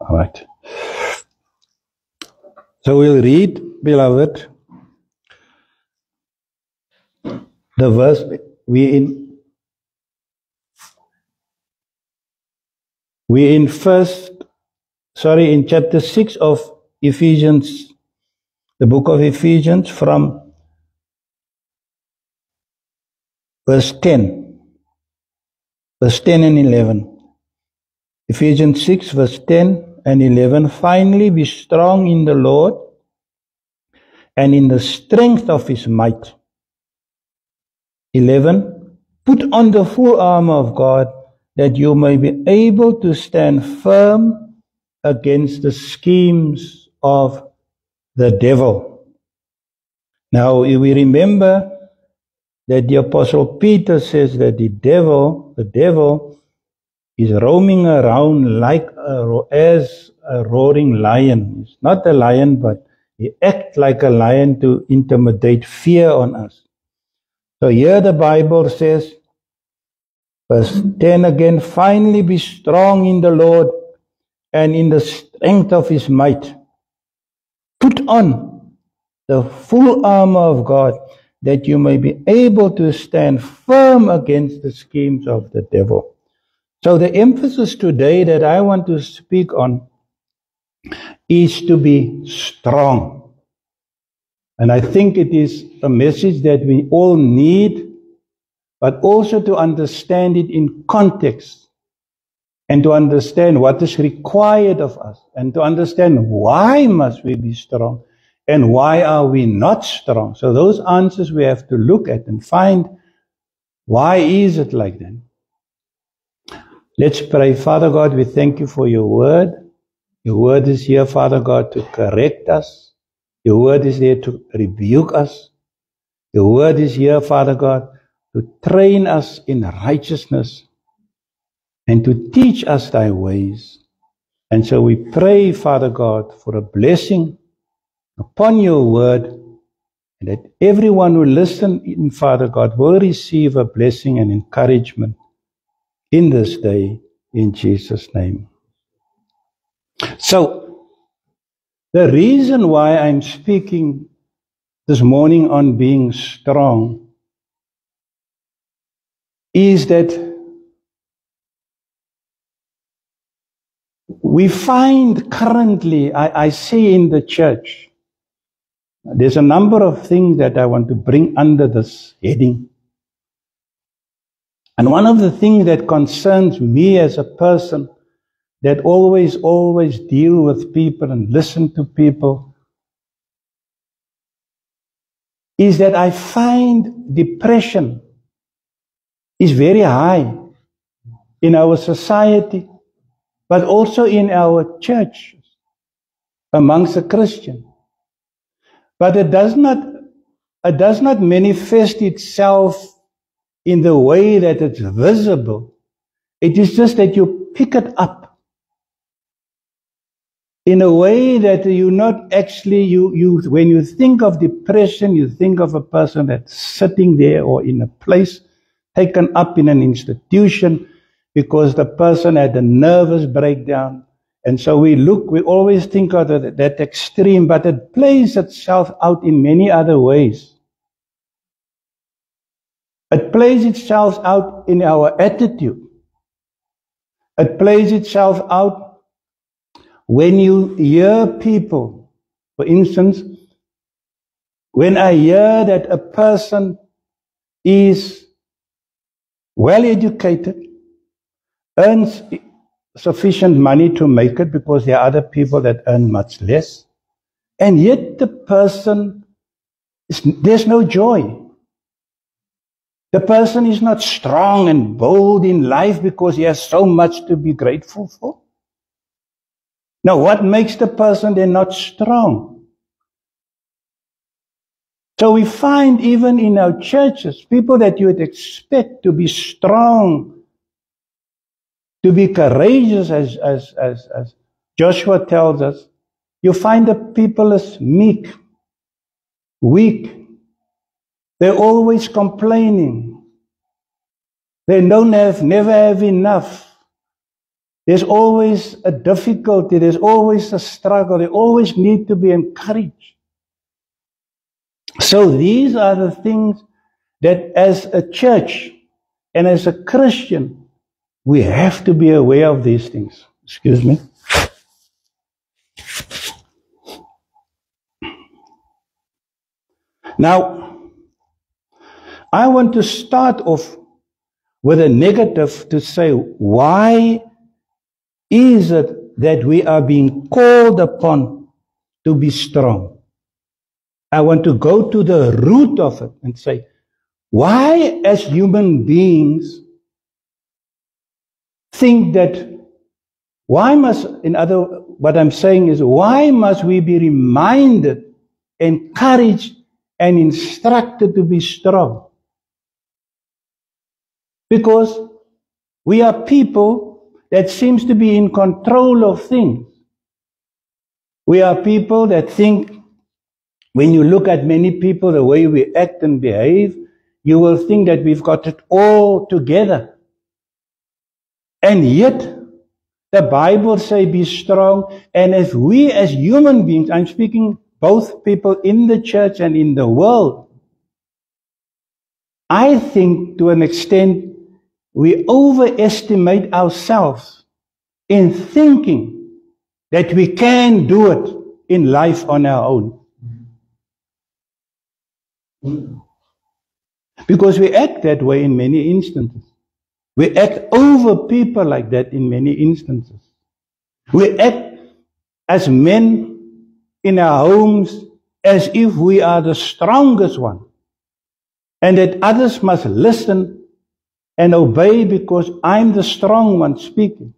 All right. So we'll read, beloved, the verse in chapter 6 of Ephesians, the book of Ephesians, from verse 10 and 11. Ephesians 6, verse 10 and 11. Finally, be strong in the Lord and in the strength of his might. 11. Put on the full armor of God, that you may be able to stand firm against the schemes of the devil. Now, we remember that the Apostle Peter says that the devil is roaming around as a roaring lion. He's not a lion, but he acts like a lion to intimidate fear on us. So here the Bible says, verse 10 again, finally be strong in the Lord and in the strength of his might. Put on the full armor of God, that you may be able to stand firm against the schemes of the devil. So the emphasis today that I want to speak on is to be strong. And I think it is a message that we all need, but also to understand it in context and to understand what is required of us and to understand why must we be strong and why are we not strong. So those answers we have to look at and find why is it like that. Let's pray. Father God, we thank you for your word. Your word is here, Father God, to correct us. Your word is there to rebuke us. Your word is here, Father God, to train us in righteousness and to teach us thy ways. And so we pray, Father God, for a blessing upon your word, and that everyone who listens in, Father God, will receive a blessing and encouragement in this day, in Jesus' name. So, the reason why I'm speaking this morning on being strong is that we find currently, I see in the church, there's a number of things that I want to bring under this heading. And one of the things that concerns me as a person that always deal with people and listen to people is that I find depression is very high in our society, but also in our church, amongst the Christians. But it does not manifest itself in the way that it's visible. It is just that you pick it up in a way that you not actually, when you think of depression, you think of a person that's sitting there or in a place taken up in an institution because the person had a nervous breakdown. And so we always think of that extreme, but it plays itself out in many other ways. It plays itself out in our attitude. It plays itself out when you hear people. For instance, when I hear that a person is well educated, earns sufficient money to make it because there are other people that earn much less, and yet the person, there's no joy. The person is not strong and bold in life because he has so much to be grateful for. Now, what makes the person then not strong? So we find even in our churches, people that you would expect to be strong, to be courageous, as Joshua tells us, you find the people as meek, weak. They're always complaining. They never have enough. There's always a difficulty. There's always a struggle. They always need to be encouraged. So these are the things that as a church and as a Christian, we have to be aware of these things. Excuse me. Now, I want to start off with a negative to say, why is it that we are being called upon to be strong? I want to go to the root of it and say, why as human beings think that, what I'm saying is, why must we be reminded, encouraged, and instructed to be strong? Because we are people that seems to be in control of things. We are people that think, when you look at many people, the way we act and behave, you will think that we've got it all together. And yet, the Bible says be strong. And if we as human beings, I'm speaking both people in the church and in the world, I think to an extent we overestimate ourselves in thinking that we can do it in life on our own. Because we act that way in many instances. We act over people like that in many instances. We act as men in our homes as if we are the strongest one, and that others must listen and obey because I'm the strong one speaking.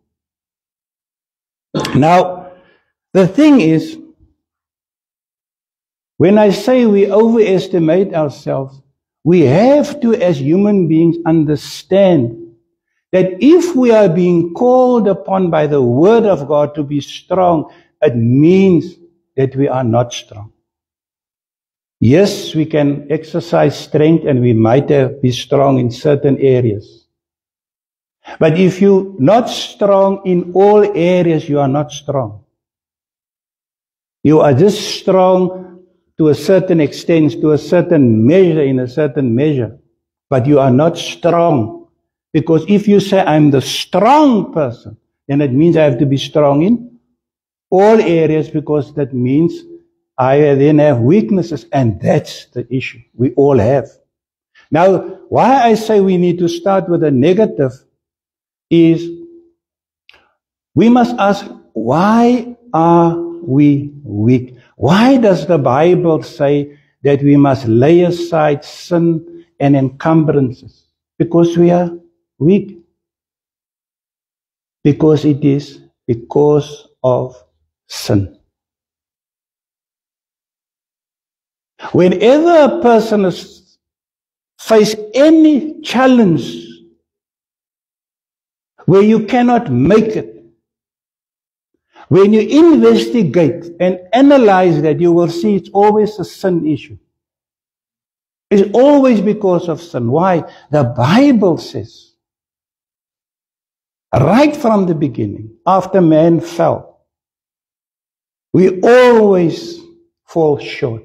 Now, the thing is, when I say we overestimate ourselves, we have to, as human beings, understand that if we are being called upon by the Word of God to be strong, it means that we are not strong. Yes, we can exercise strength and we might be strong in certain areas. But if you're not strong in all areas, you are not strong. You are just strong to a certain extent, to a certain measure, in a certain measure. But you are not strong. Because if you say, I'm the strong person, then it means I have to be strong in all areas, because that means I then have weaknesses, and that's the issue. We all have. Now, why I say we need to start with a negative is we must ask, why are we weak? Why does the Bible say that we must lay aside sin and encumbrances? Because we are weak. Because it is because of sin. Whenever a person faces any challenge where you cannot make it, when you investigate and analyze that, you will see it's always a sin issue. It's always because of sin. Why? The Bible says, right from the beginning, after man fell, we always fall short.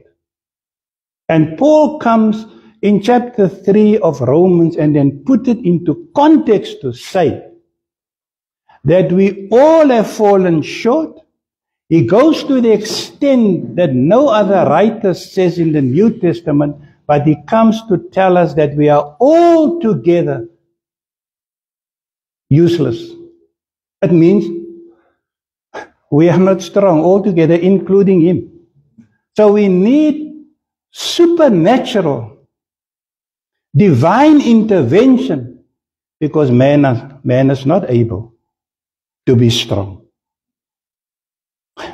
And Paul comes in chapter 3 of Romans and then put it into context to say that we all have fallen short. He goes to the extent that no other writer says in the New Testament, but he comes to tell us that we are altogether useless. It means we are not strong altogether, including him. So we need supernatural, divine intervention, because man is not able to be strong.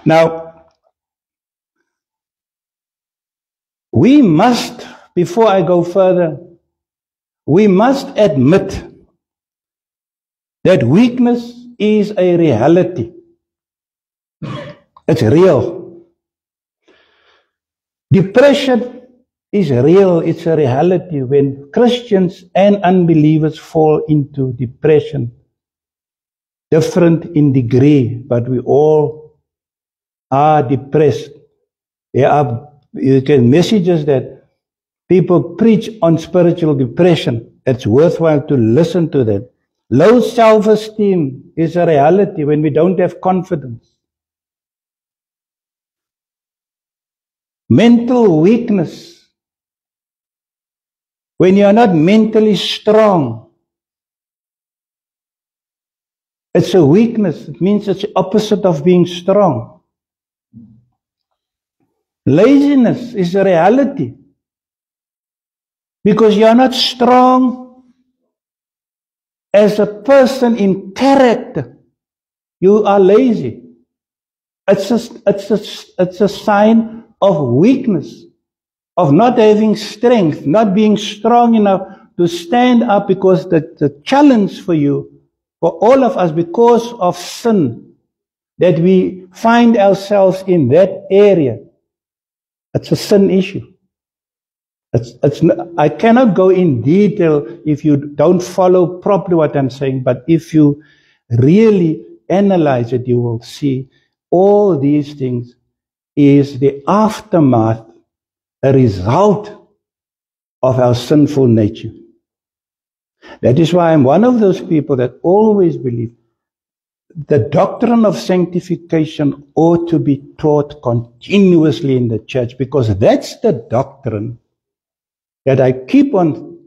Now, we must, before I go further, we must admit that weakness is a reality. It's real. Depression is real. It's a reality. When Christians and unbelievers fall into depression, different in degree, but we all are depressed. There are messages that people preach on spiritual depression. It's worthwhile to listen to them. Low self-esteem is a reality when we don't have confidence. Mental weakness, when you are not mentally strong, it's a weakness. It means it's the opposite of being strong. Laziness is a reality because you are not strong as a person in character. You are lazy. It's a sign of weakness, of not having strength, not being strong enough to stand up, because the challenge for you, for all of us, because of sin, that we find ourselves in that area. It's a sin issue. I cannot go in detail if you don't follow properly what I'm saying, but if you really analyze it, you will see all these things is the aftermath, a result of our sinful nature. That is why I'm one of those people that always believe the doctrine of sanctification ought to be taught continuously in the church, because that's the doctrine that I keep on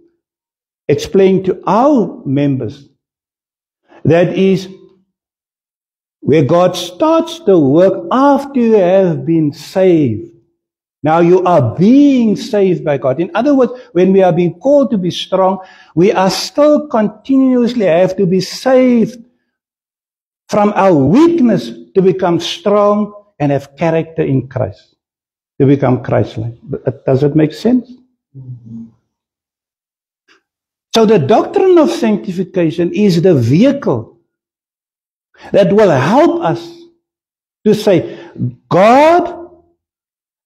explaining to our members. That is where God starts the work after you have been saved. Now you are being saved by God. In other words, when we are being called to be strong, we are still continuously have to be saved from our weakness to become strong and have character in Christ, to become Christ-like. Does it make sense? Mm-hmm. So the doctrine of sanctification is the vehicle that will help us to say, God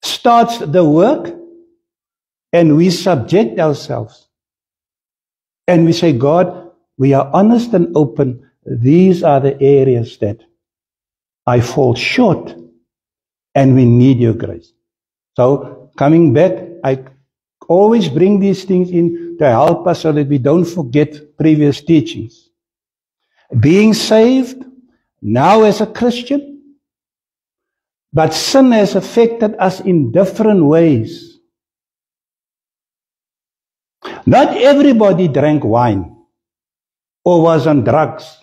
starts the work and we subject ourselves. And we say, God, we are honest and open. These are the areas that I fall short and we need your grace. So coming back, I always bring these things in to help us so that we don't forget previous teachings. Being saved now as a Christian, but sin has affected us in different ways. Not everybody drank wine or was on drugs.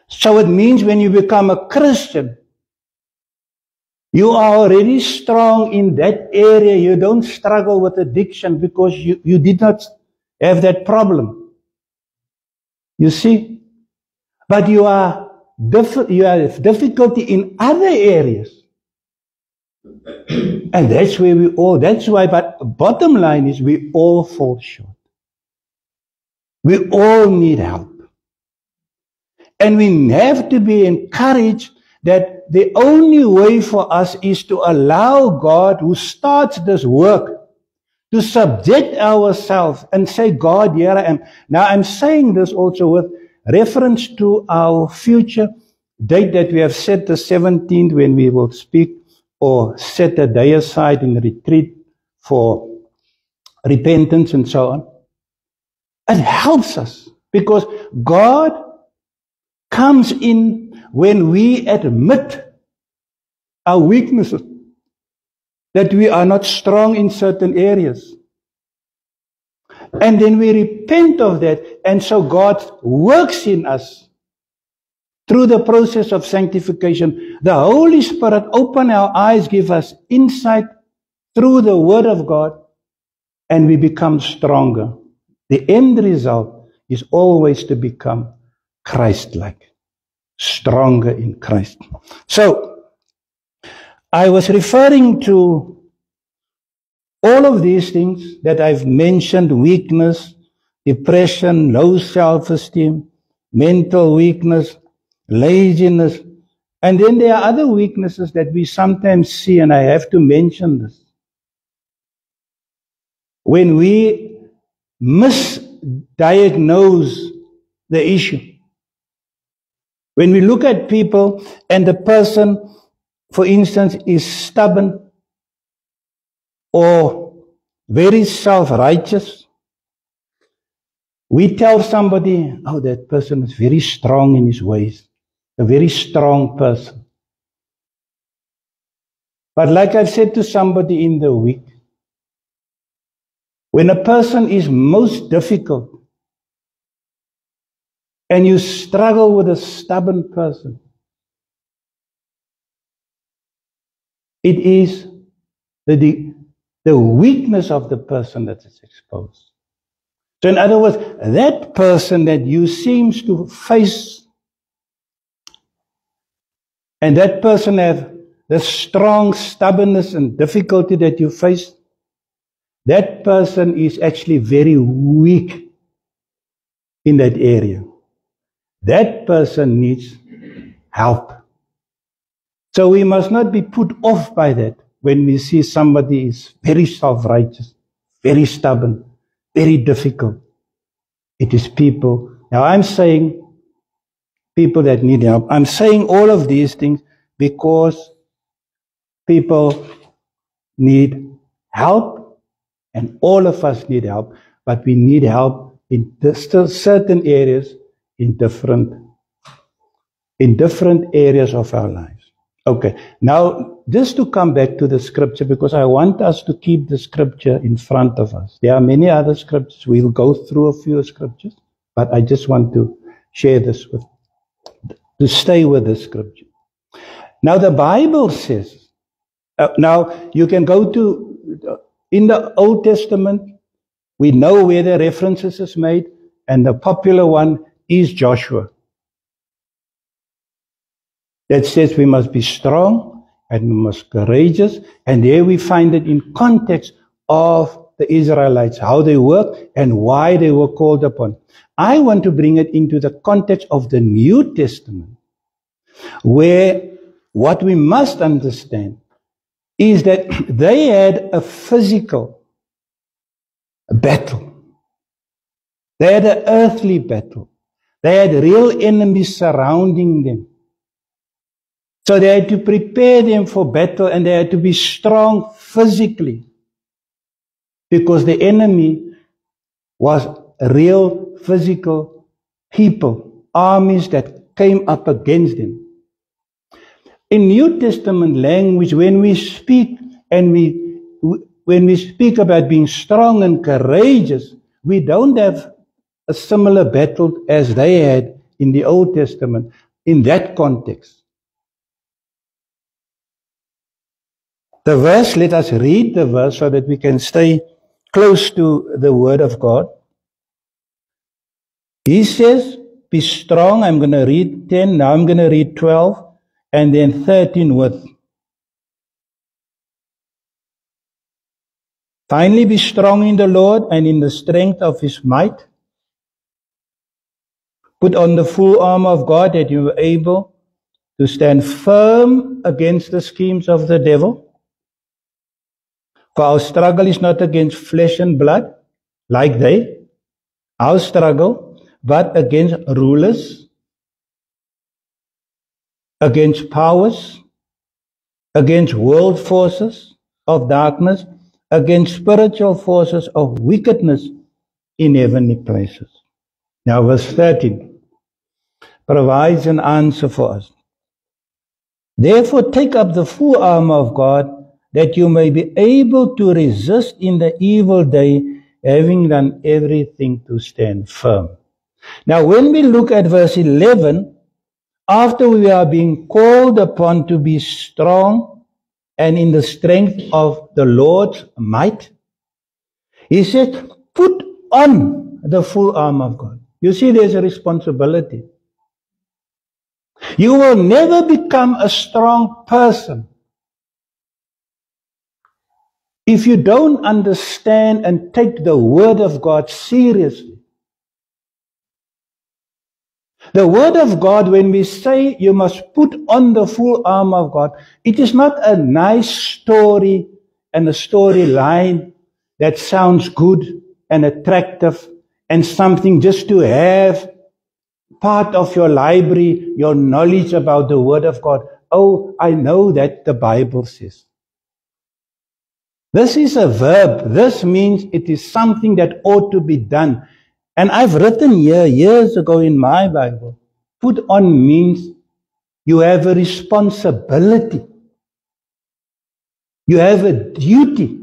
So it means when you become a Christian, you are already strong in that area. You don't struggle with addiction because you did not have that problem. You see? But you have difficulty in other areas. And that's where that's why, but bottom line is we all fall short. We all need help. And we have to be encouraged that the only way for us is to allow God, who starts this work, to subject ourselves and say, God, here I am. Now I'm saying this also with reference to our future date that we have set, the 17th, when we will speak or set a day aside in retreat for repentance and so on. It helps us because God comes in when we admit our weaknesses, that we are not strong in certain areas. And then we repent of that, and so God works in us through the process of sanctification. The Holy Spirit opens our eyes, give us insight through the Word of God, and we become stronger. The end result is always to become Christ-like, stronger in Christ. So, I was referring to all of these things that I've mentioned: weakness, depression, low self-esteem, mental weakness, laziness. And then there are other weaknesses that we sometimes see, and I have to mention this. When we misdiagnose the issue. When we look at people and the person, for instance, is stubborn or very self-righteous, we tell somebody, oh, that person is very strong in his ways, a very strong person. But like I've said to somebody in the week, when a person is most difficult and you struggle with a stubborn person, it is the weakness of the person that is exposed. So in other words, that person that you seems to face, and that person have the strong stubbornness and difficulty that you face, that person is actually very weak in that area. That person needs help. So we must not be put off by that when we see somebody is very self-righteous, very stubborn, very difficult. It is people. Now I'm saying people that need help. I'm saying all of these things because people need help. And all of us need help, but we need help in certain areas, in different areas of our lives. Okay, now just to come back to the scripture, because I want us to keep the scripture in front of us. There are many other scriptures. We'll go through a few scriptures, but I just want to share this to stay with the scripture. Now the Bible says, now you can go to, in the Old Testament, we know where the references is made, and the popular one is Joshua. That says we must be strong and we must be courageous, and there we find it in context of the Israelites, how they worked and why they were called upon. I want to bring it into the context of the New Testament, where what we must understand is that they had a physical battle. They had an earthly battle. They had real enemies surrounding them. So they had to prepare them for battle, and they had to be strong physically, because the enemy was real physical people, armies that came up against them. In New Testament language, when we speak about being strong and courageous, we don't have a similar battle as they had in the Old Testament in that context. The verse, let us read the verse so that we can stay close to the Word of God. He says, be strong. I'm going to read 10. Now I'm going to read 12. And then 13 with. Finally, be strong in the Lord and in the strength of His might. Put on the full armor of God, that you are able to stand firm against the schemes of the devil. For our struggle is not against flesh and blood, like they. Our struggle, but against rulers, against powers, against world forces of darkness, against spiritual forces of wickedness in heavenly places. Now verse 13 provides an answer for us. Therefore take up the full armor of God, that you may be able to resist in the evil day, having done everything to stand firm. Now when we look at verse 11, after we are being called upon to be strong and in the strength of the Lord's might, he said, put on the full armor of God. You see, there's a responsibility. You will never become a strong person if you don't understand and take the Word of God seriously. The Word of God, when we say you must put on the full armor of God, it is not a nice story and a storyline that sounds good and attractive and something just to have part of your library, your knowledge about the Word of God. Oh, I know that the Bible says. This is a verb. This means it is something that ought to be done. And I've written here years ago in my Bible, put on means you have a responsibility. You have a duty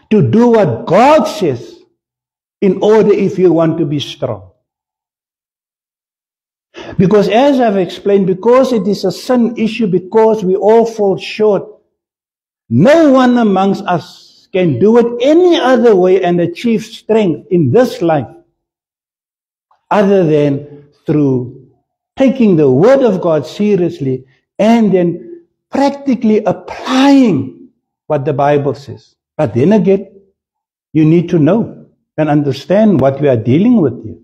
to do what God says in order if you want to be strong. Because as I've explained, because it is a sin issue, because we all fall short, no one amongst us can do it any other way and achieve strength in this life other than through taking the Word of God seriously and then practically applying what the Bible says. But then again, you need to know and understand what we are dealing with here.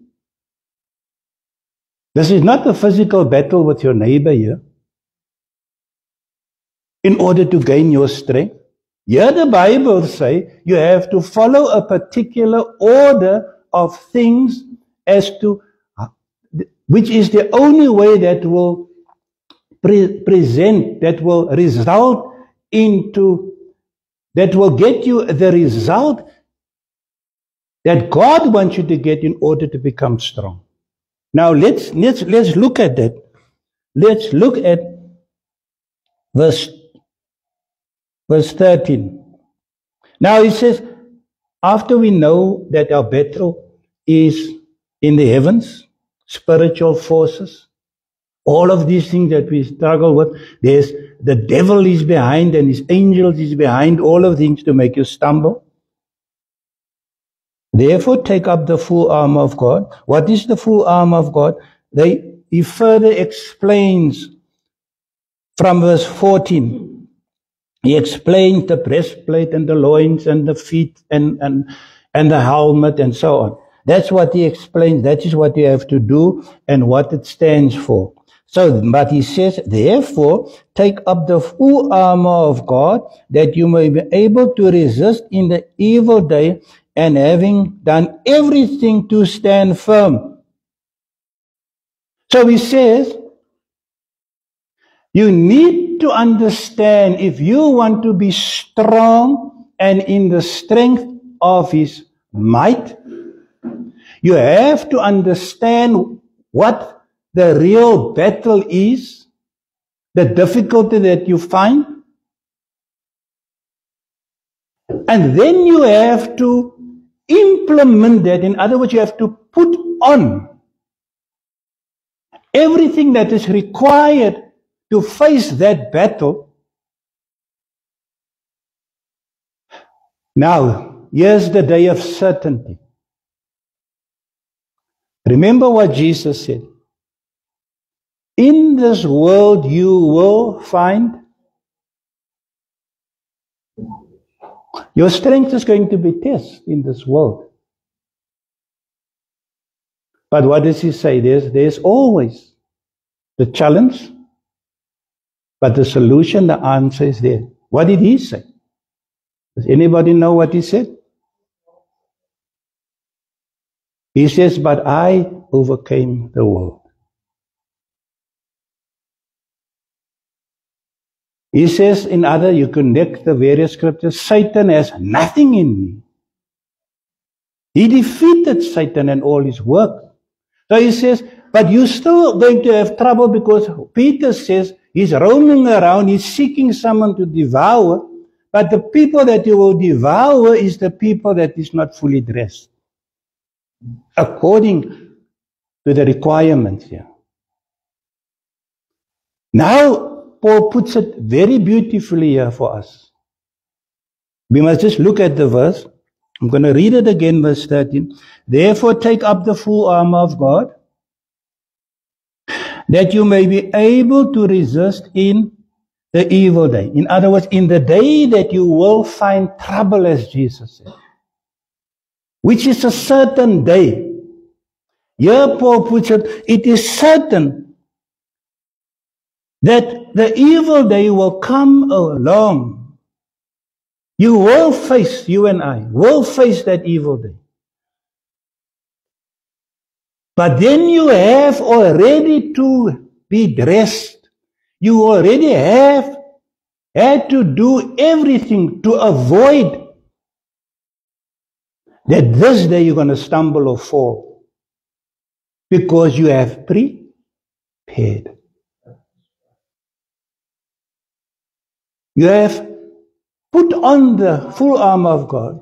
This is not a physical battle with your neighbor here in order to gain your strength. Here the Bible says you have to follow a particular order of things as to which is the only way that will present, that will result into, that will get you the result that God wants you to get in order to become strong. Now let's look at that. Let's look at verse 13. Now it says, after we know that our battle is in the heavens, spiritual forces, all of these things that we struggle with, there's the devil is behind and his angels is behind, all of things to make you stumble. Therefore, take up the full armor of God. What is the full armor of God? He further explains from verse 14. He explains the breastplate and the loins and the feet and the helmet and so on. That's what he explains. That is what you have to do and what it stands for. So, but he says, therefore, take up the full armor of God that you may be able to resist in the evil day, and having done everything to stand firm. So he says, you need to understand, if you want to be strong and in the strength of his might, you have to understand what the real battle is, the difficulty that you find, and then you have to implement that. In other words, you have to put on everything that is required to face that battle. Now, here's the day of certainty. Remember what Jesus said. In this world you will find your strength is going to be tested in this world. But what does he say? There's always the challenge, but the solution, the answer is there. What did he say? Does anybody know what he said? He says, but I overcame the world. He says in other, you connect the various scriptures, Satan has nothing in me. He defeated Satan and all his work. So he says, but you're still going to have trouble, because Peter says he's roaming around, he's seeking someone to devour, but the people that you will devour is the people that is not fully dressed, according to the requirements here. Now, Paul puts it very beautifully here for us. We must just look at the verse. I'm going to read it again, verse 13. Therefore, take up the full armor of God, that you may be able to resist in the evil day. In other words, in the day that you will find trouble, as Jesus said, which is a certain day. Here Paul puts it, it is certain that the evil day will come along. You will face, you and I, will face that evil day. But then you have already to be dressed. You already have had to do everything to avoid that this day you're going to stumble or fall. Because you have prepared. You have put on the full armor of God.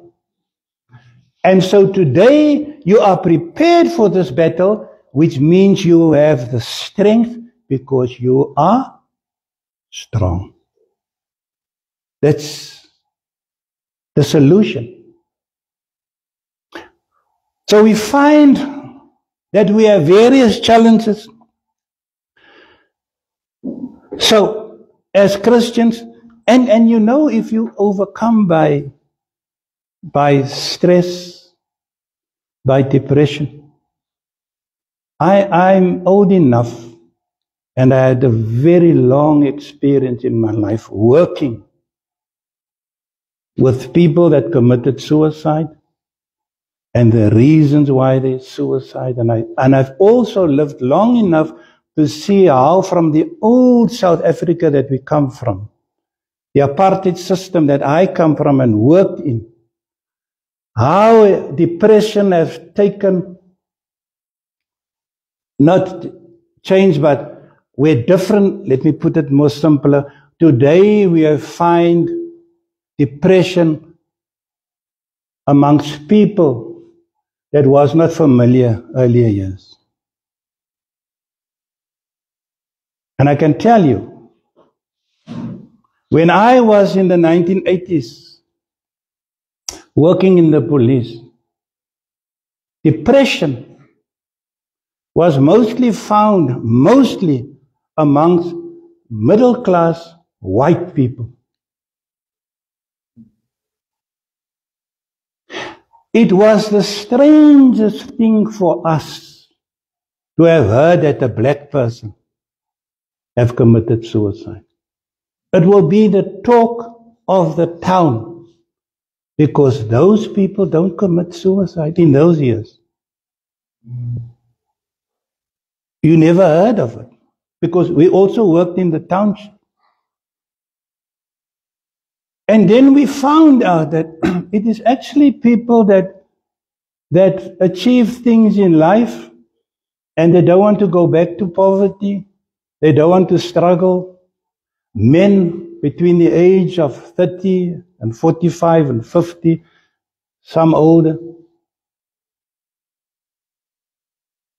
And so today you are prepared for this battle, which means you have the strength because you are strong. That's the solution. So we find that we have various challenges. So as Christians, and you know, if you overcome by stress, by depression. I'm old enough, and I had a very long experience in my life working with people that committed suicide and the reasons why they suicide. And I've also lived long enough to see how from the old South Africa that we come from, the apartheid system that I come from and worked in, how depression has taken, not changed, but we're different. Let me put it more simpler. Today we find depression amongst people that was not familiar earlier years. And I can tell you, when I was in the 1980s, working in the police, depression was mostly found amongst middle-class white people. It was the strangest thing for us to have heard that a black person have committed suicide. It will be the talk of the town, because those people don't commit suicide in those years. You never heard of it, because we also worked in the township. And then we found out that it is actually people that achieve things in life, and they don't want to go back to poverty. They don't want to struggle. Men between the age of 30 and 45 and 50, some older.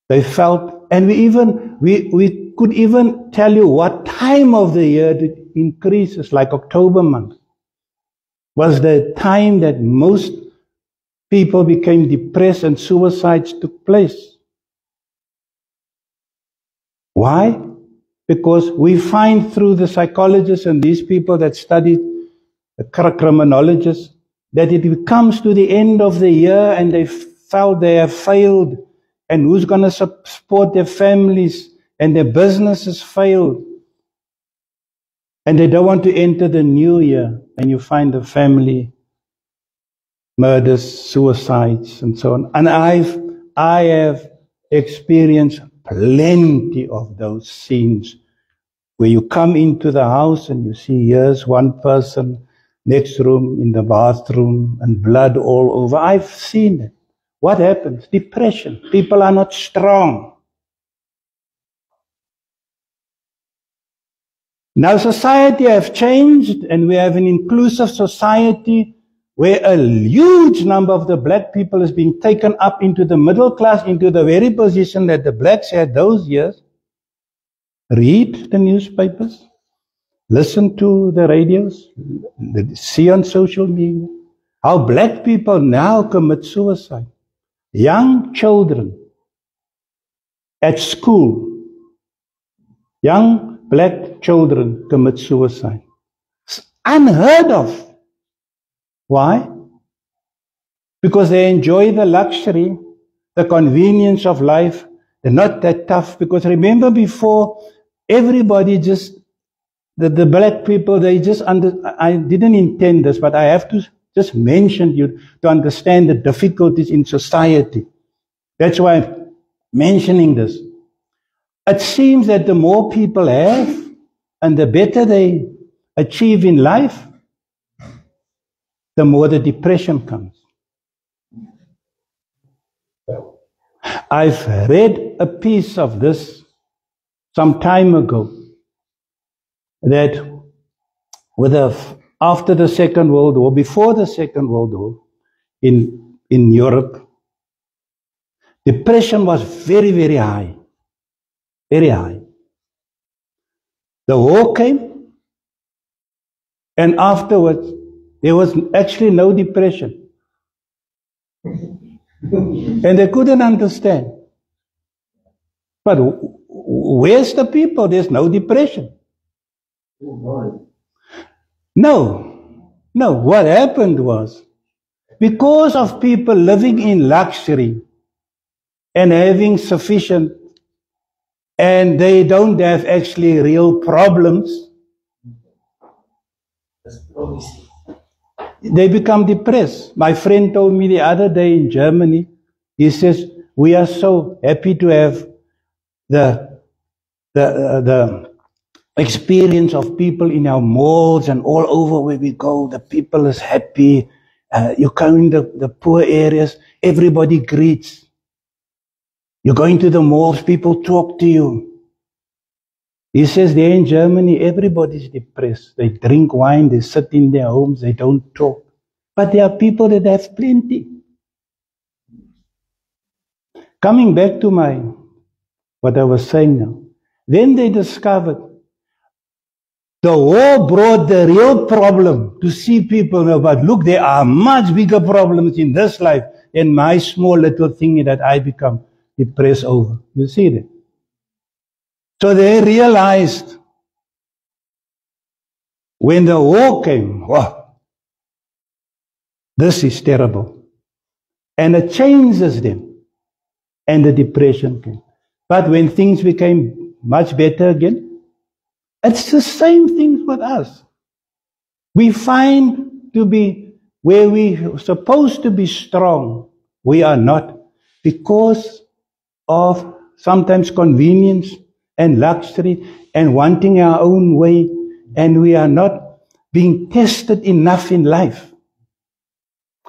They felt, and we could even tell you what time of the year it increases, like October month was the time that most people became depressed and suicides took place. Why? Because we find through the psychologists and these people that studied, the criminologists, that it comes to the end of the year and they felt they have failed, and who's going to support their families, and their businesses failed, and they don't want to enter the new year, and you find the family murders, suicides, and so on. And I have experienced plenty of those scenes where you come into the house and you see, here's one person, next room in the bathroom, and blood all over. I've seen it. What happens? Depression. People are not strong. Now society has changed, and we have an inclusive society where a huge number of the black people is being taken up into the middle class, into the very position that the blacks had those years. Read the newspapers, listen to the radios, see on social media how black people now commit suicide. Young children at school, young black children commit suicide. It's unheard of. Why? Because they enjoy the luxury, the convenience of life. They're not that tough. Because remember before, everybody just, the black people, they just I didn't intend this, but I have to just mention you to understand the difficulties in society. That's why mentioning this. It seems that the more people have and the better they achieve in life, the more the depression comes. I've read a piece of this some time ago, that after the Second World War, before the Second World War, in Europe, depression was very, very high. Very high. The war came, and afterwards, there was actually no depression. And they couldn't understand. But where's the people? There's no depression. No. What happened was, because of people living in luxury and having sufficient, and they don't have actually real problems, they become depressed. My friend told me the other day in Germany, he says, we are so happy to have the experience of people in our malls and all over where we go. The people is happy. You come in the poor areas, everybody greets. You go into the malls, people talk to you. He says there in Germany, everybody's depressed. They drink wine, they sit in their homes, they don't talk. But there are people that have plenty. Coming back to what I was saying now. Then they discovered the war brought the real problem to see people know, but look, there are much bigger problems in this life than my small little thing that I become depressed over. You see that? So they realized when the war came, wow, this is terrible. And it changes them. And the depression came. But when things became much better again, it's the same thing with us. We find to be where we're supposed to be strong, we are not, because of sometimes convenience and luxury and wanting our own way, and we are not being tested enough in life.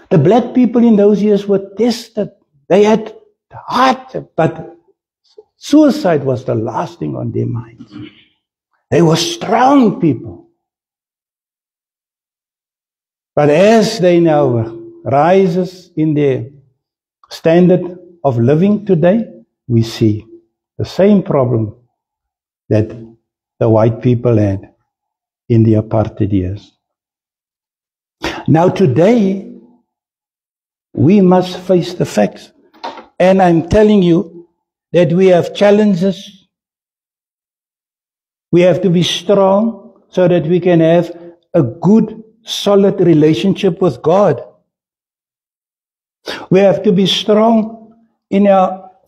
The black people in those years were tested. They had heart, but suicide was the last thing on their minds. They were strong people. But as they now rises in their standard of living today, we see the same problem that the white people had in the apartheid years. Now today, we must face the facts. And I'm telling you that we have challenges. We have to be strong so that we can have a good, solid relationship with God. We have to be strong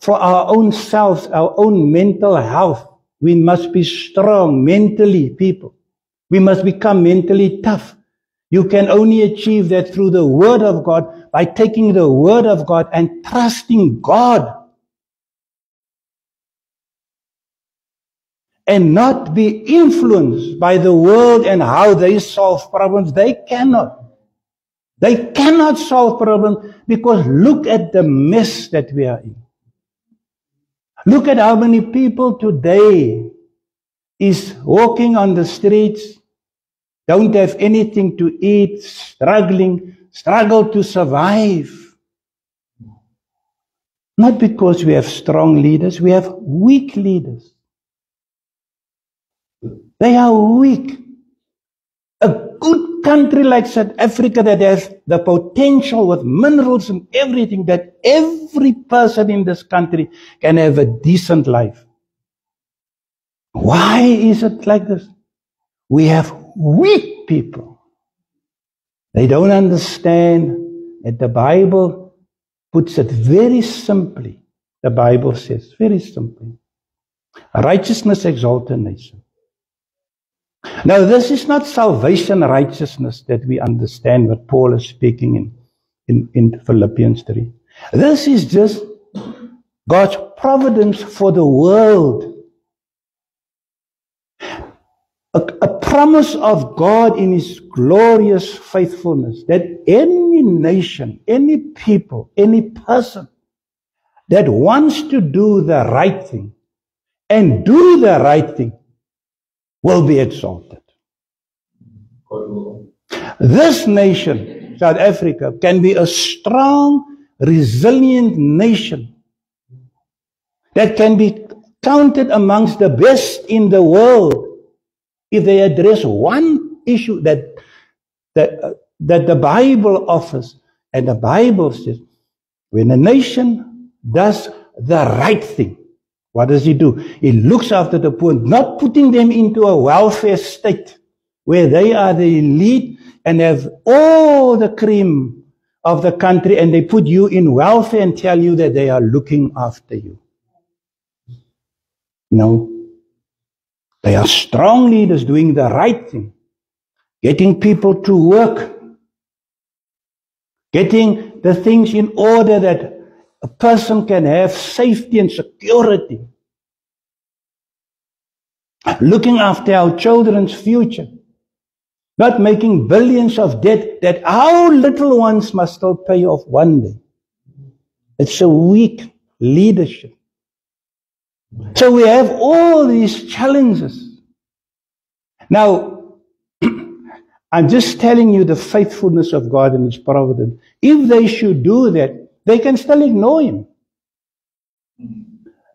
for our own selves, our own mental health. We must be strong mentally, people. We must become mentally tough. You can only achieve that through the Word of God, by taking the Word of God and trusting God. And not be influenced by the world and how they solve problems. They cannot. They cannot solve problems because look at the mess that we are in. Look at how many people today is walking on the streets, don't have anything to eat, struggle to survive. Not because we have strong leaders, we have weak leaders. They are weak. A good country like South Africa that has the potential with minerals and everything, that every person in this country can have a decent life. Why is it like this? We have weak people. They don't understand that the Bible puts it very simply. The Bible says very simply, righteousness exalts a nation. Now, this is not salvation righteousness that we understand what Paul is speaking in Philippians 3. This is just God's providence for the world. A promise of God in His glorious faithfulness that any nation, any people, any person that wants to do the right thing and do the right thing will be exalted. This nation, South Africa, can be a strong, resilient nation that can be counted amongst the best in the world if they address one issue that the Bible offers. And the Bible says, when a nation does the right thing, what does he do? He looks after the poor, not putting them into a welfare state where they are the elite and have all the cream of the country, and they put you in welfare and tell you that they are looking after you. No. They are strong leaders doing the right thing, getting people to work, getting the things in order that a person can have safety and security, looking after our children's future, not making billions of debt that our little ones must still pay off one day. It's a weak leadership. So we have all these challenges. Now, I'm just telling you the faithfulness of God and His providence. If they should do that, they can still ignore Him.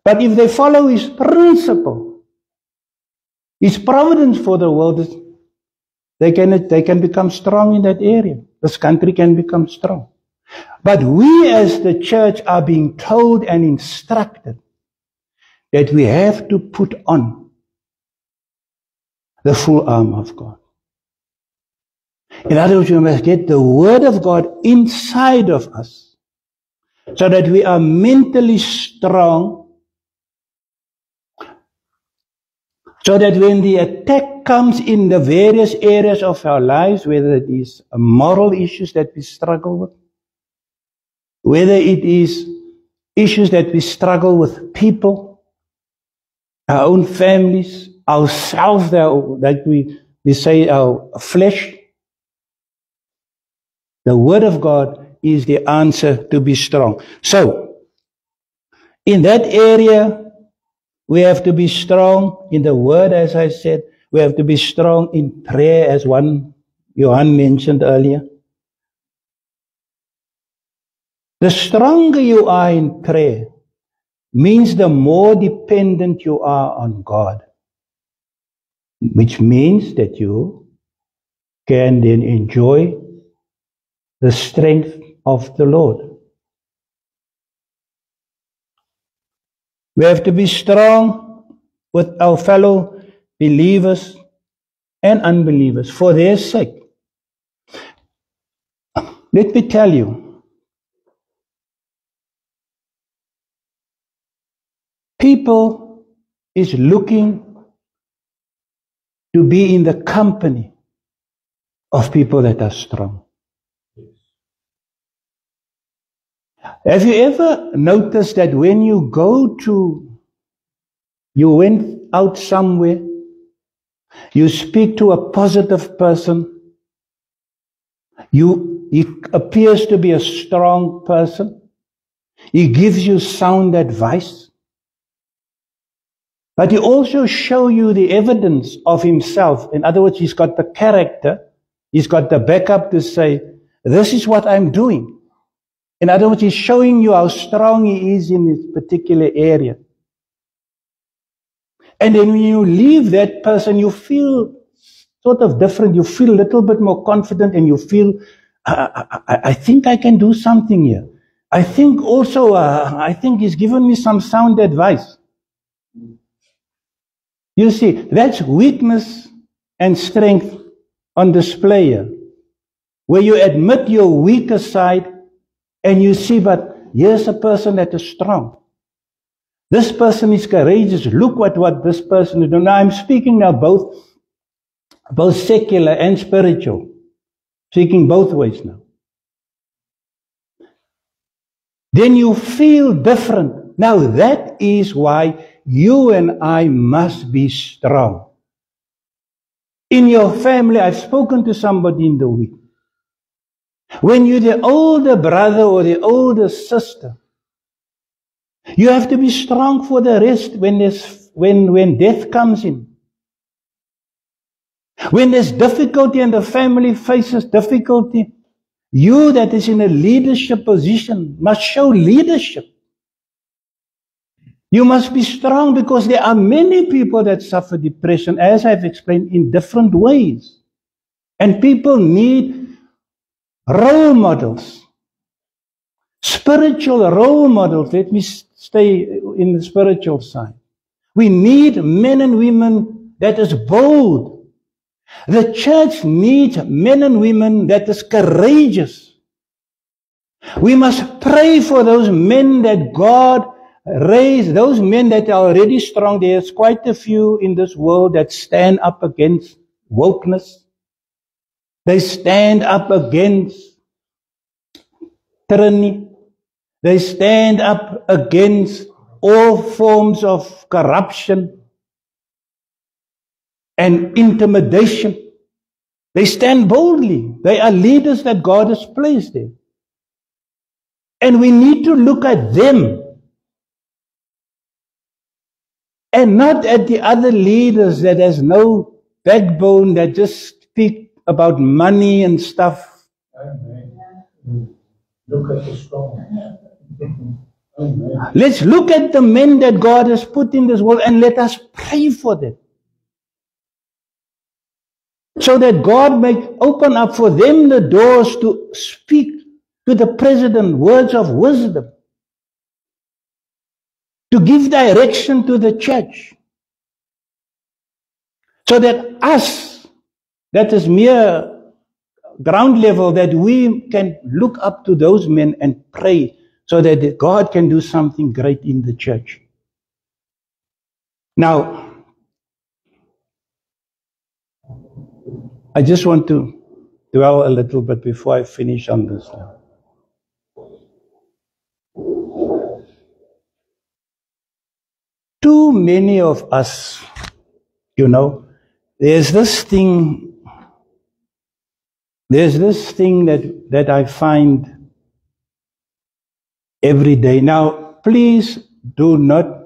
But if they follow His principle, His providence for the world, they can become strong in that area. This country can become strong. But we as the church are being told and instructed that we have to put on the full armor of God. In other words, we must get the Word of God inside of us so that we are mentally strong, so that when the attack comes in the various areas of our lives, whether it is moral issues that we struggle with, whether it is issues that we struggle with people, our own families, ourselves, that we say our flesh. The Word of God is the answer to be strong. So, in that area, we have to be strong in the Word, as I said. We have to be strong in prayer, as Johan mentioned earlier. The stronger you are in prayer means the more dependent you are on God, which means that you can then enjoy the strength of the Lord. We have to be strong with our fellow believers and unbelievers for their sake. Let me tell you, people is looking to be in the company of people that are strong. Have you ever noticed that when you went out somewhere, you speak to a positive person, he appears to be a strong person, he gives you sound advice, but he also shows you the evidence of himself. In other words, he's got the character, he's got the backup to say, this is what I'm doing. In other words, he's showing you how strong he is in this particular area. And then when you leave that person, you feel sort of different. You feel a little bit more confident, and you feel, I think I can do something here. I think also, I think he's given me some sound advice. You see, that's weakness and strength on display here, where you admit your weaker side and you see, but here's a person that is strong. This person is courageous. Look what this person is doing. Now, I'm speaking now both secular and spiritual. Speaking both ways now. Then you feel different. Now that is why you and I must be strong. In your family, I've spoken to somebody in the week. When you're the older brother or the older sister, you have to be strong for the rest when death comes in. When there's difficulty and the family faces difficulty, you that is in a leadership position must show leadership. You must be strong because there are many people that suffer depression, as I've explained, in different ways. And people need role models, spiritual role models. Let me stay in the spiritual side. We need men and women that is bold. The church needs men and women that is courageous. We must pray for those men that God raised, those men that are already strong. There's quite a few in this world that stand up against wokeness. They stand up against tyranny. They stand up against all forms of corruption and intimidation. They stand boldly. They are leaders that God has placed there. And we need to look at them and not at the other leaders that has no backbone, that just speak about money and stuff. Amen. Look at the strong. Amen. Let's look at the men that God has put in this world and let us pray for them. So that God may open up for them the doors to speak to the president words of wisdom, to give direction to the church, so that us, that is mere ground level, that we can look up to those men and pray so that God can do something great in the church. Now, I just want to dwell a little bit before I finish on this now. Too many of us, there's this thing that I find every day. Now, please do not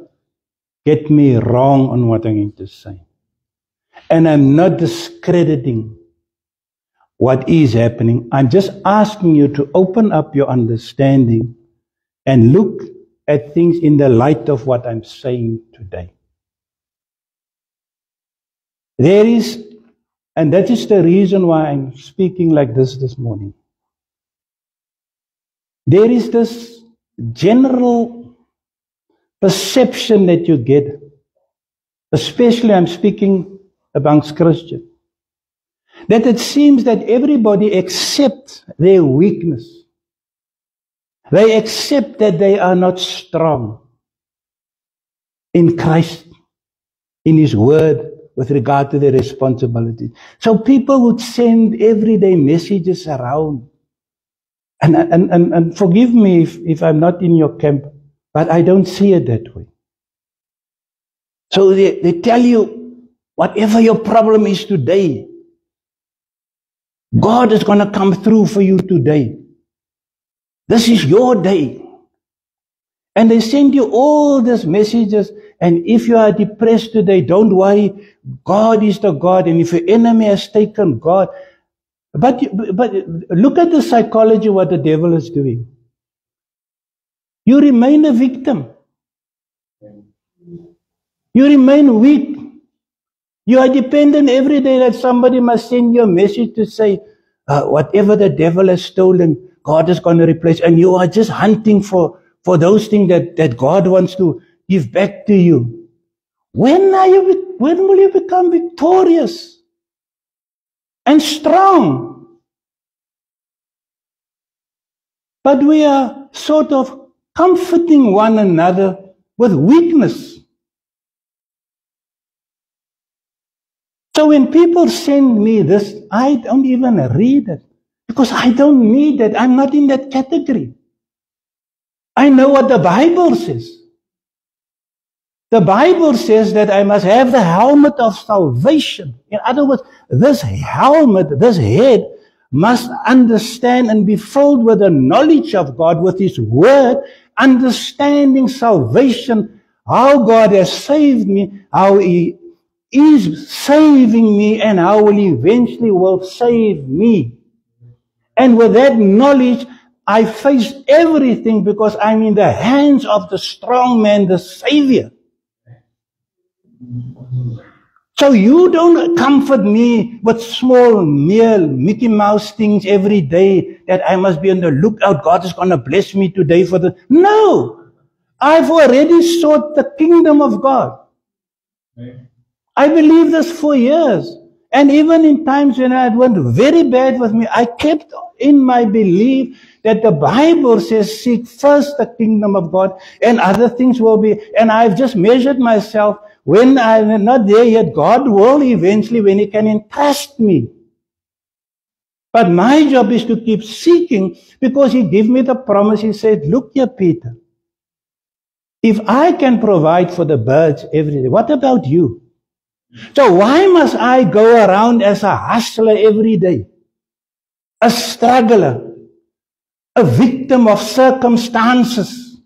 get me wrong on what I'm going to say. And I'm not discrediting what is happening. I'm just asking you to open up your understanding and look at things in the light of what I'm saying today. There is, and that is the reason why I'm speaking like this morning. There is this general perception that you get, especially I'm speaking amongst Christians, that it seems that everybody accepts their weakness. They accept that they are not strong in Christ, in His Word, with regard to their responsibility. So people would send everyday messages around. And forgive me if I'm not in your camp, but I don't see it that way. So they tell you, whatever your problem is today, God is going to come through for you today. This is your day. And they send you all these messages. And if you are depressed today, don't worry. God is the God. And if your enemy has taken God. But look at the psychology, what the devil is doing. You remain a victim. You remain weak. You are dependent every day that somebody must send you a message to say, whatever the devil has stolen, God is going to replace. And you are just hunting for those things that God wants to give back to you. When will you become victorious and strong? But we are sort of comforting one another with weakness. So when people send me this, I don't even read it because I don't need it. I'm not in that category. I know what the Bible says. The Bible says that I must have the helmet of salvation. In other words, this helmet, this head, must understand and be filled with the knowledge of God, with His Word, understanding salvation, how God has saved me, how He is saving me, and how He eventually will save me. And with that knowledge, I face everything because I'm in the hands of the strong man, the Savior. So you don't comfort me with small, mere Mickey Mouse things every day that I must be on the lookout. God is going to bless me today for the... No! I've already sought the kingdom of God. I believe this for years. And even in times when it went very bad with me, I kept in my belief that the Bible says, seek first the kingdom of God and other things will be... And I've just measured myself. When I'm not there yet, God will eventually, when He can entrust me. But my job is to keep seeking because He gave me the promise. He said, look here, Peter. If I can provide for the birds every day, what about you? So why must I go around as a hustler every day? A struggler. A victim of circumstances.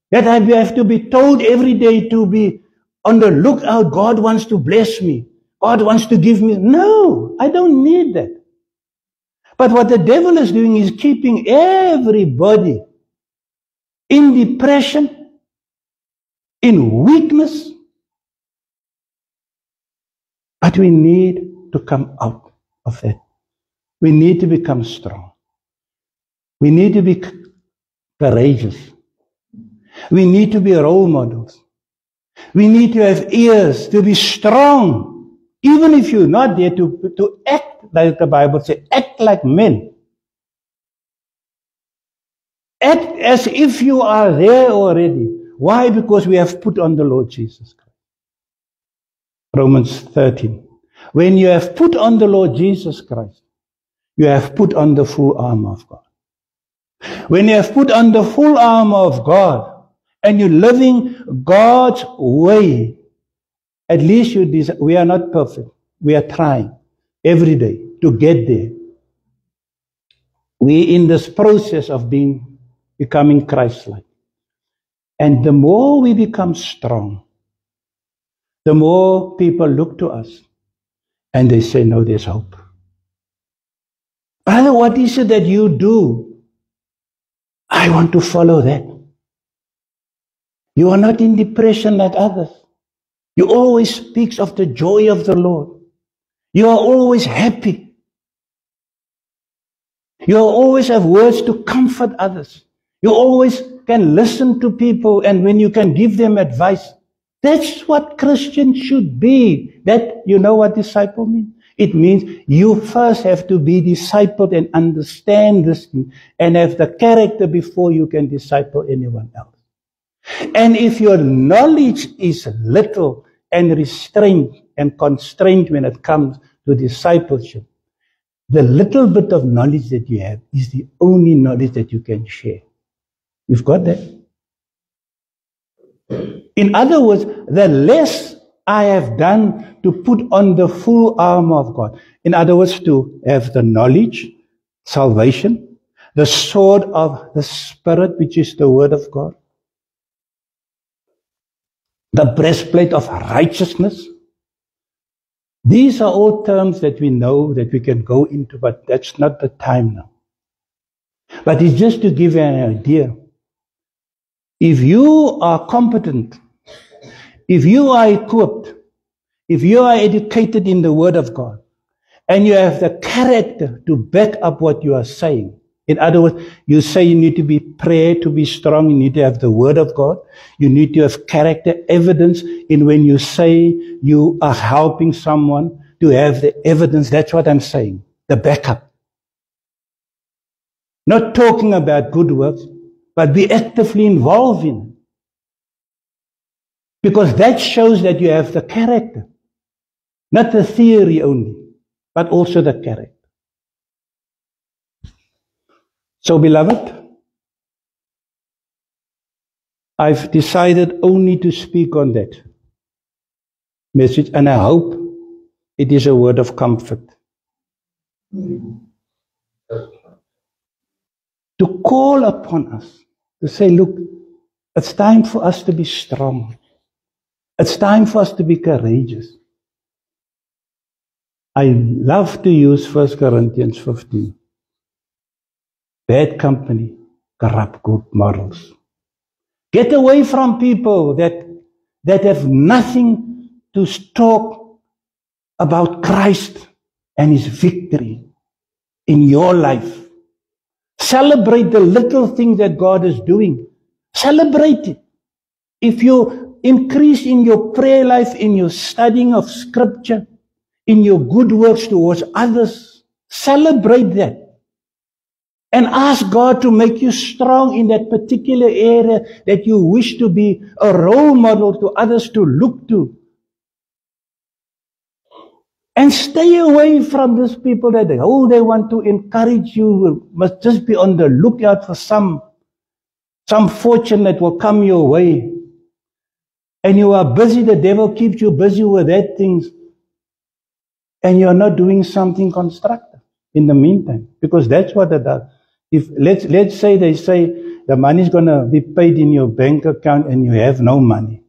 That I have to be told every day to be on the lookout. God wants to bless me. God wants to give me. No, I don't need that. But what the devil is doing is keeping everybody in depression, in weakness. But we need to come out of that. We need to become strong. We need to be courageous. We need to be role models. We need to have ears to be strong. Even if you're not there, to act like the Bible says, act like men. Act as if you are there already. Why? Because we have put on the Lord Jesus Christ. Romans 13. When you have put on the Lord Jesus Christ, you have put on the full armor of God. When you have put on the full armor of God, and you're living God's way, at least we are not perfect. We are trying every day to get there. We're in this process of becoming Christ-like. And the more we become strong, the more people look to us and they say, no, there's hope. Brother, what is it that you do? I want to follow that. You are not in depression like others. You always speak of the joy of the Lord. You are always happy. You always have words to comfort others. You always can listen to people, and when you can give them advice. That's what Christians should be. That, you know what disciple means? It means you first have to be discipled and understand this thing and have the character before you can disciple anyone else. And if your knowledge is little and restrained and constrained when it comes to discipleship, the little bit of knowledge that you have is the only knowledge that you can share. You've got that? In other words, the less I have done to put on the full armor of God. In other words, to have the knowledge, salvation, the sword of the Spirit, which is the Word of God, the breastplate of righteousness. These are all terms that we know that we can go into, but that's not the time now. But it's just to give you an idea. If you are competent, if you are equipped, if you are educated in the Word of God, and you have the character to back up what you are saying. In other words, you say you need to be prayer to be strong, you need to have the Word of God, you need to have character evidence in when you say you are helping someone to have the evidence. That's what I'm saying, the backup. Not talking about good works, but be actively involved in it. Because that shows that you have the character. Not the theory only, but also the character. So, beloved, I've decided only to speak on that message, and I hope it is a word of comfort. To call upon us, to say, look, it's time for us to be strong. It's time for us to be courageous. I love to use 1 Corinthians 15. Bad company, corrupt good morals. Get away from people that have nothing to talk about Christ and His victory in your life. Celebrate the little things that God is doing. Celebrate it. If you increase in your prayer life, in your studying of Scripture, in your good works towards others, celebrate that. And ask God to make you strong in that particular area that you wish to be a role model to others to look to. And stay away from those people that they want to encourage you. Must just be on the lookout for some fortune that will come your way. And you are busy, the devil keeps you busy with that things. And you are not doing something constructive in the meantime. Because that's what it does. If let's say they say the money is going to be paid in your bank account and you have no money.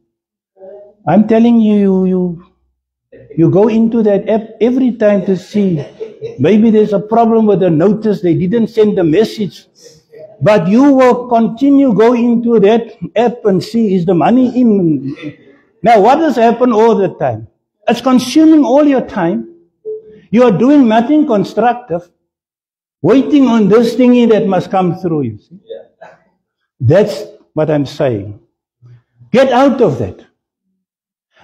I'm telling you go into that app every time to see. Maybe there's a problem with the notice. They didn't send the message. But you will continue go into that app and see, is the money in? Now what has happened all the time? It's consuming all your time. You are doing nothing constructive. Waiting on this thingy that must come through you. See? Yeah. That's what I'm saying. Get out of that.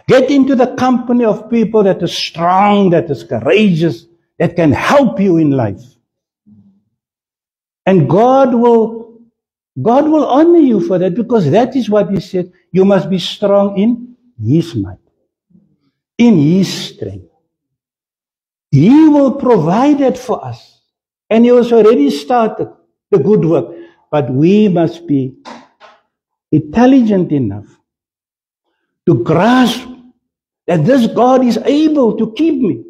Get into the company of people that are strong, that is courageous, that can help you in life. And God will honor you for that, because that is what He said. You must be strong in His might, in His strength. He will provide that for us. And He has already started the good work. But we must be intelligent enough to grasp that this God is able to keep me.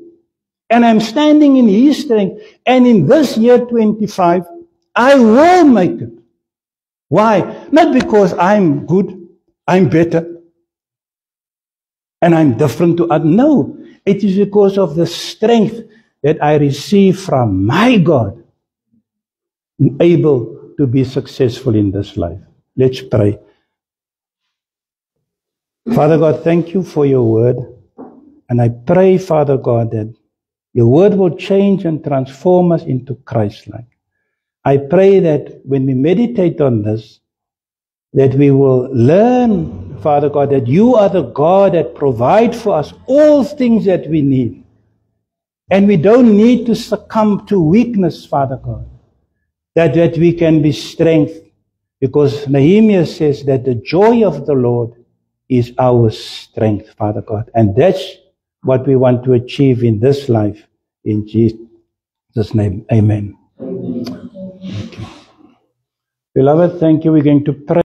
And I'm standing in His strength. And in this year 25, I will make it. Why? Not because I'm good, I'm better, and I'm different to others. No, it is because of the strength that I receive from my God, able to be successful in this life. Let's pray. Father God, thank you for your word. And I pray, Father God, that your word will change and transform us into Christ-like. I pray that when we meditate on this, that we will learn, Father God, that you are the God that provides for us all things that we need. And we don't need to succumb to weakness, Father God, that we can be strength. Because Nehemiah says that the joy of the Lord is our strength, Father God. And that's what we want to achieve in this life. In Jesus' name, amen. Okay. Beloved, thank you. We're going to pray.